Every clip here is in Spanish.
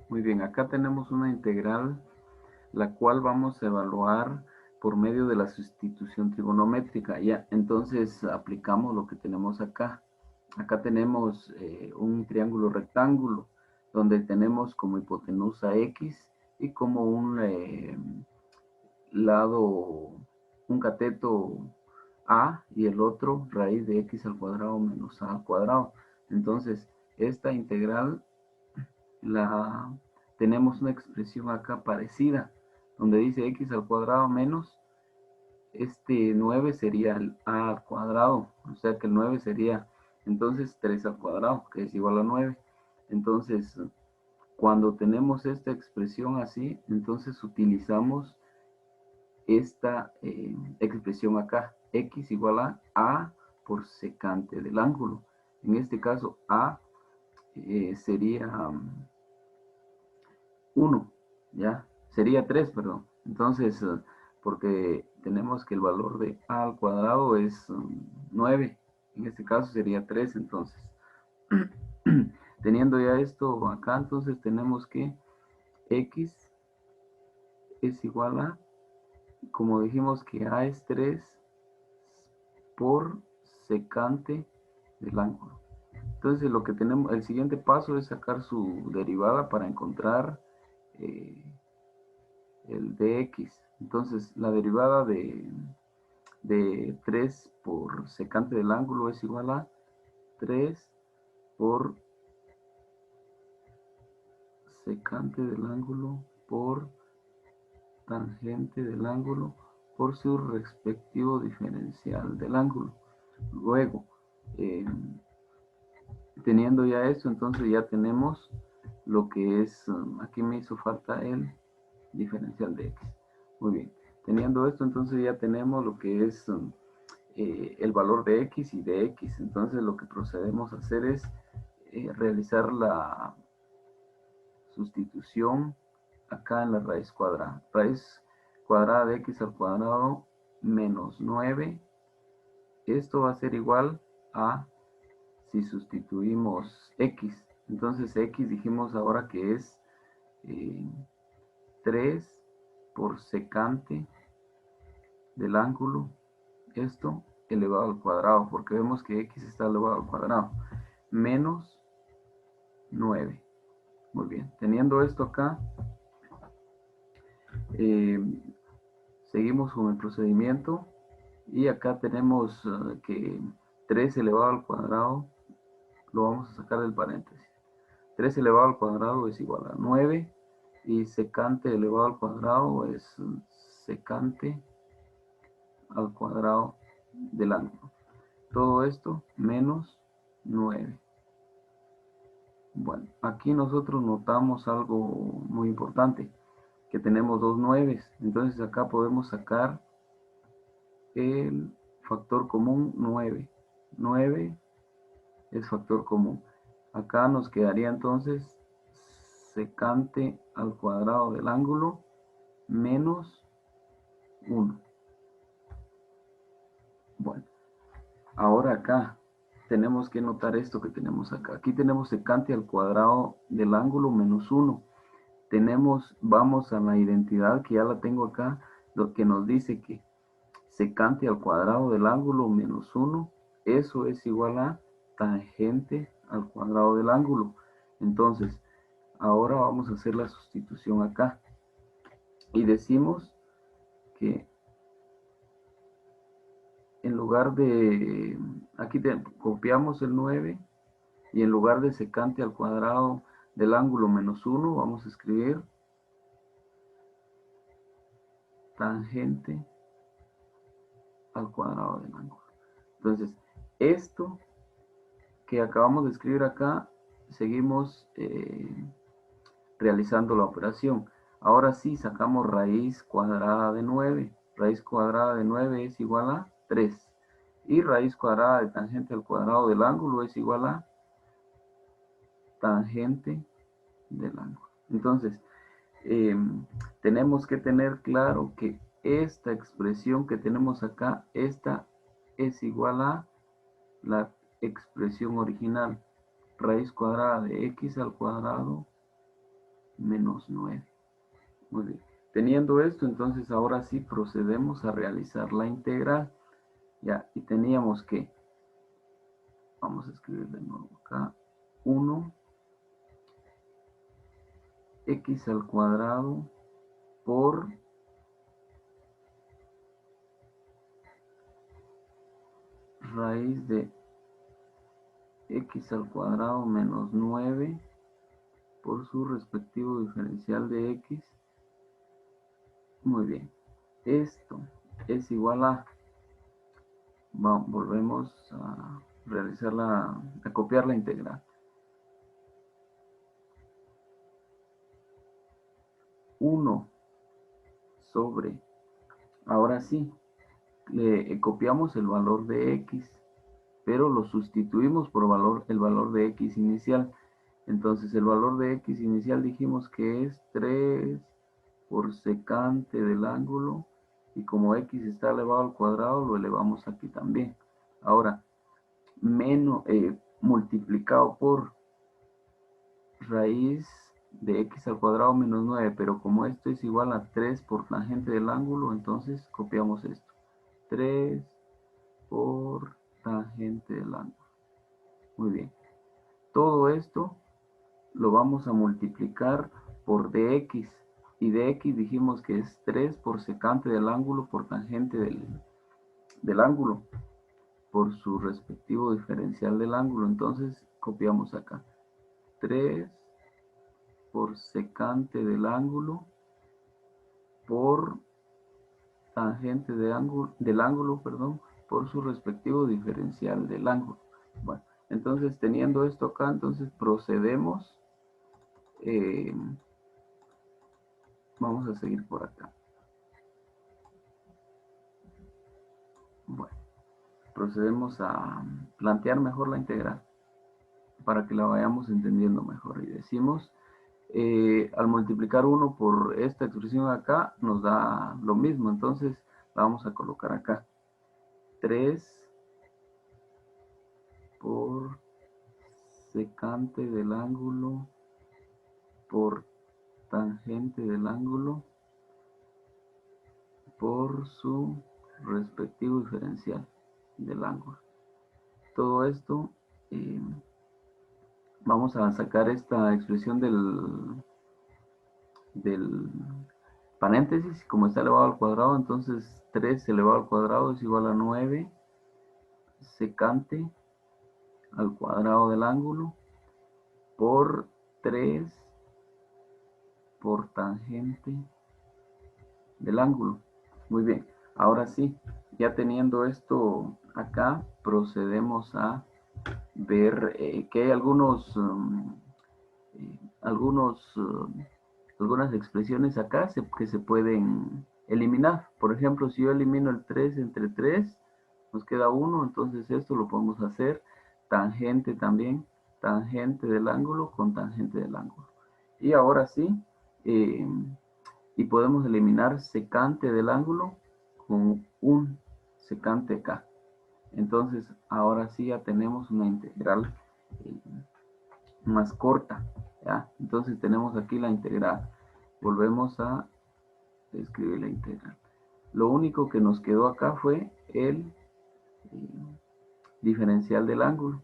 Muy bien, acá tenemos una integral, la cual vamos a evaluar por medio de la sustitución trigonométrica. Ya, entonces aplicamos lo que tenemos acá. Acá tenemos un triángulo rectángulo, donde tenemos como hipotenusa x y como un lado, un cateto a y el otro raíz de x al cuadrado menos a al cuadrado. Entonces, esta integral la tenemos una expresión acá parecida, donde dice x al cuadrado menos este 9 sería el a al cuadrado, o sea que el 9 sería entonces 3 al cuadrado, que es igual a 9. Entonces, cuando tenemos esta expresión así, entonces utilizamos esta expresión acá, x igual a por secante del ángulo. En este caso, a sería 1, ¿ya? Sería 3, perdón. Entonces, porque tenemos que el valor de a al cuadrado es 9. En este caso sería 3, entonces. Teniendo ya esto acá, entonces tenemos que x es igual a, como dijimos que a es 3 por secante del ángulo. Entonces lo que tenemos, el siguiente paso es sacar su derivada para encontrar eh, el dx. Entonces la derivada de 3 por secante del ángulo es igual a 3 por secante del ángulo por tangente del ángulo por su respectivo diferencial del ángulo. Luego, teniendo ya esto, entonces ya tenemos lo que es, aquí me hizo falta el diferencial de x. Muy bien, teniendo esto, entonces ya tenemos lo que es el valor de x y de x. Entonces lo que procedemos a hacer es realizar la sustitución acá en la raíz cuadrada. Raíz cuadrada de x al cuadrado menos 9. Esto va a ser igual a, si sustituimos x, entonces x dijimos ahora que es 3 por secante del ángulo, esto elevado al cuadrado, porque vemos que x está elevado al cuadrado, menos 9. Muy bien, teniendo esto acá, eh, seguimos con el procedimiento y acá tenemos que 3 elevado al cuadrado lo vamos a sacar del paréntesis. 3 elevado al cuadrado es igual a 9 y secante elevado al cuadrado es secante al cuadrado del ángulo. Todo esto menos 9. Bueno, aquí nosotros notamos algo muy importante, que tenemos dos 9. Entonces acá podemos sacar el factor común 9. 9 es factor común. Acá nos quedaría entonces secante al cuadrado del ángulo menos 1. Bueno, ahora acá tenemos que notar esto que tenemos acá. Aquí tenemos secante al cuadrado del ángulo menos 1. Vamos a la identidad que ya la tengo acá, lo que nos dice que secante al cuadrado del ángulo menos 1, eso es igual a tangente al cuadrado del ángulo. Entonces, ahora vamos a hacer la sustitución acá. Y decimos que en lugar de, aquí copiamos el 9 y en lugar de secante al cuadrado del ángulo menos 1, vamos a escribir tangente al cuadrado del ángulo. Entonces, esto que acabamos de escribir acá, seguimos realizando la operación. Ahora sí, sacamos raíz cuadrada de 9. Raíz cuadrada de 9 es igual a 3. Y raíz cuadrada de tangente al cuadrado del ángulo es igual a tangente del ángulo. Entonces, tenemos que tener claro que esta expresión que tenemos acá, esta es igual a la expresión original, raíz cuadrada de x al cuadrado menos 9. Muy bien. Teniendo esto, entonces ahora sí procedemos a realizar la integral. Ya, y teníamos que, vamos a escribir de nuevo acá, 1 x al cuadrado por raíz de x al cuadrado menos 9 por su respectivo diferencial de x. Muy bien. Esto es igual a, volvemos a realizar a copiar la integral. 1 sobre, ahora sí, le copiamos el valor de x, pero lo sustituimos por el valor de x inicial. Entonces el valor de x inicial dijimos que es 3 por secante del ángulo, y como x está elevado al cuadrado, lo elevamos aquí también. Ahora, multiplicado por raíz de x al cuadrado menos 9, pero como esto es igual a 3 por tangente del ángulo, entonces copiamos esto. 3 por tangente del ángulo. Muy bien. Todo esto lo vamos a multiplicar por dx, y dx dijimos que es 3 por secante del ángulo por tangente del ángulo, por su respectivo diferencial del ángulo. Entonces copiamos acá 3 por secante del ángulo por tangente del ángulo, perdón, por su respectivo diferencial del ángulo. Bueno, entonces teniendo esto acá, entonces procedemos, vamos a seguir por acá. Bueno, procedemos a plantear mejor la integral para que la vayamos entendiendo mejor, y decimos, al multiplicar 1 por esta expresión acá, nos da lo mismo, entonces la vamos a colocar acá. 3 por secante del ángulo por tangente del ángulo por su respectivo diferencial del ángulo. Todo esto, vamos a sacar esta expresión del paréntesis. Como está elevado al cuadrado, entonces 3 elevado al cuadrado es igual a 9 secante al cuadrado del ángulo por 3 por tangente del ángulo. Muy bien, ahora sí, ya teniendo esto acá, procedemos a ver que hay algunas expresiones acá que se pueden eliminar. Por ejemplo, si yo elimino el 3 entre 3, nos queda 1, entonces esto lo podemos hacer tangente también, tangente del ángulo con tangente del ángulo. Y ahora sí, y podemos eliminar secante del ángulo con un secante acá. Entonces, ahora sí ya tenemos una integral más corta, ¿ya? Entonces tenemos aquí la integral. Volvemos a escribir la integral. Lo único que nos quedó acá fue el diferencial del ángulo,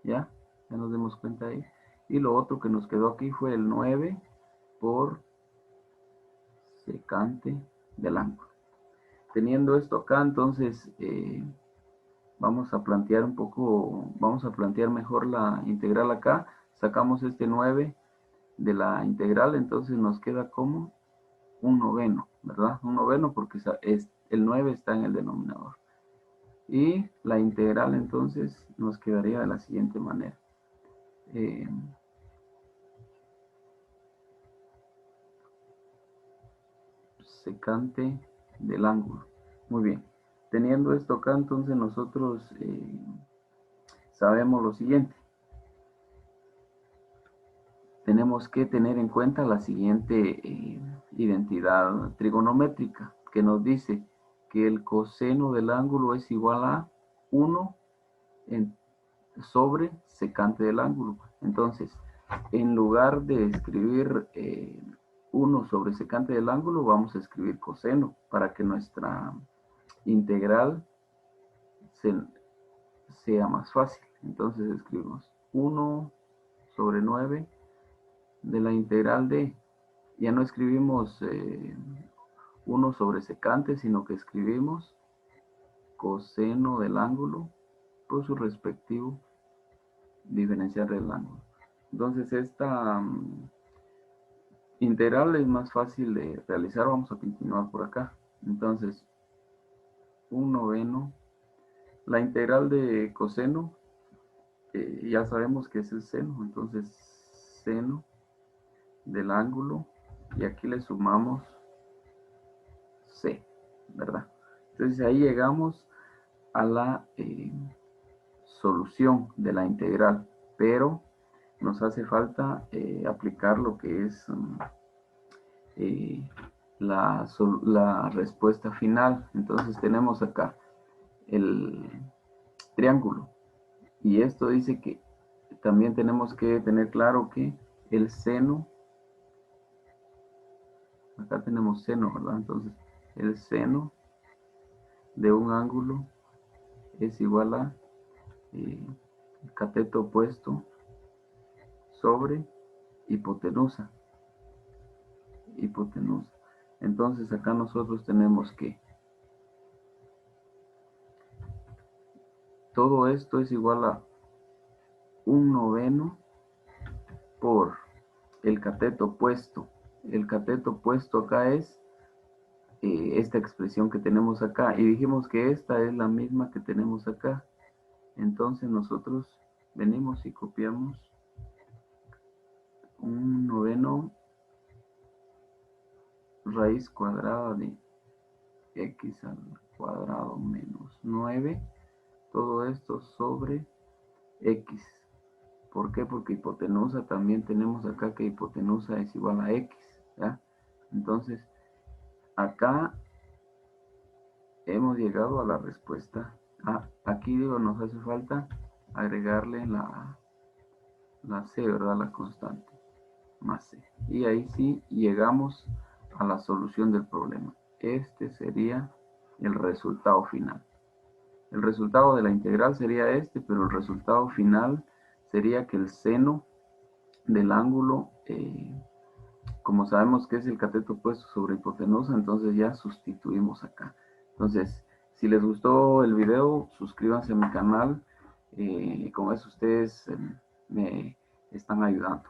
¿ya? Ya nos dimos cuenta ahí. Y lo otro que nos quedó aquí fue el 9 por secante del ángulo. Teniendo esto acá, entonces vamos a plantear vamos a plantear mejor la integral acá. Sacamos este 9 de la integral, entonces nos queda como un noveno, ¿verdad? Un noveno porque el 9 está en el denominador. Y la integral entonces nos quedaría de la siguiente manera. Secante del ángulo. Muy bien. Teniendo esto acá, entonces nosotros sabemos lo siguiente. Tenemos que tener en cuenta la siguiente identidad trigonométrica, que nos dice que el coseno del ángulo es igual a 1 sobre secante del ángulo. Entonces, en lugar de escribir 1 sobre secante del ángulo, vamos a escribir coseno para que nuestra integral sea más fácil. Entonces escribimos 1 sobre 9 de la integral de, ya no escribimos 1 sobre secante, sino que escribimos coseno del ángulo por su respectivo diferencial del ángulo. Entonces esta integral es más fácil de realizar. Vamos a continuar por acá. Entonces 1/9, la integral de coseno, ya sabemos que es el seno, entonces seno del ángulo, y aquí le sumamos c, ¿verdad? Entonces ahí llegamos a la solución de la integral, pero nos hace falta aplicar lo que es la respuesta final. Entonces tenemos acá el triángulo, y esto dice que también tenemos que tener claro que el seno, acá tenemos seno, ¿verdad? Entonces el seno de un ángulo es igual a el cateto opuesto sobre hipotenusa. Entonces acá nosotros tenemos que todo esto es igual a 1/9 por el cateto opuesto. El cateto opuesto acá es esta expresión que tenemos acá, y dijimos que esta es la misma que tenemos acá. Entonces nosotros venimos y copiamos 1/9 raíz cuadrada de x al cuadrado menos 9, todo esto sobre x. ¿Por qué? Porque hipotenusa también tenemos acá que hipotenusa es igual a x, ¿ya? Entonces acá hemos llegado a la respuesta. Aquí digo, nos hace falta agregarle la c, ¿verdad? La constante, más c. Y ahí sí llegamos a la solución del problema. Este sería el resultado final. El resultado de la integral sería este, pero el resultado final sería que el seno del ángulo, como sabemos que es el cateto opuesto sobre hipotenusa, entonces ya sustituimos acá. Entonces, si les gustó el video, suscríbanse a mi canal. Con eso ustedes me están ayudando.